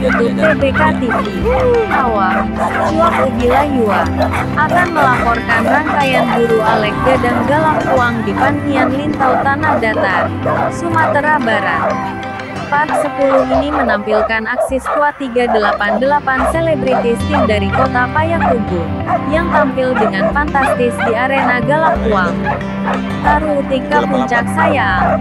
YouTube TBK TV. Awak, Cuak Ugi Layua, akan melaporkan rangkaian buru Alek Gadang Galak Uang di Pantian Lintau Tanah Datar, Sumatera Barat. Part 10 ini menampilkan aksi skuad 388 selebritis tim dari kota Payakumbuh, yang tampil dengan fantastis di arena Galak Uang. Taruh tingkah puncak sayang.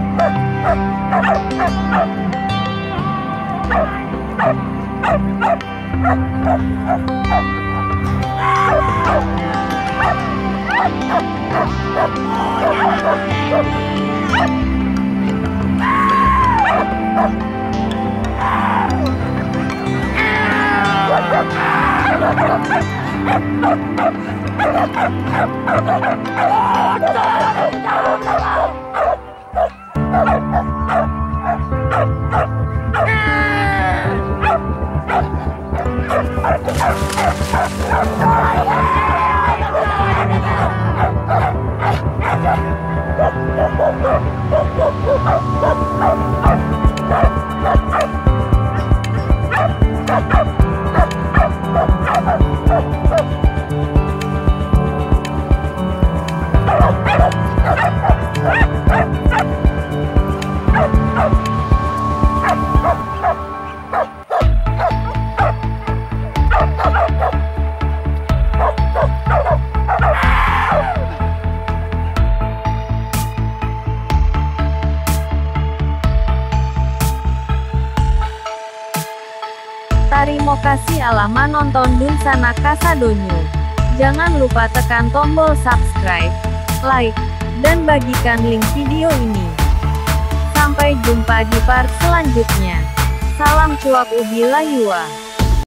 Terima kasih alamat nonton Dunsana Kasadonyo. Jangan lupa tekan tombol subscribe, like, dan bagikan link video ini. Sampai jumpa di part selanjutnya. Salam Cuak Ugi Layua.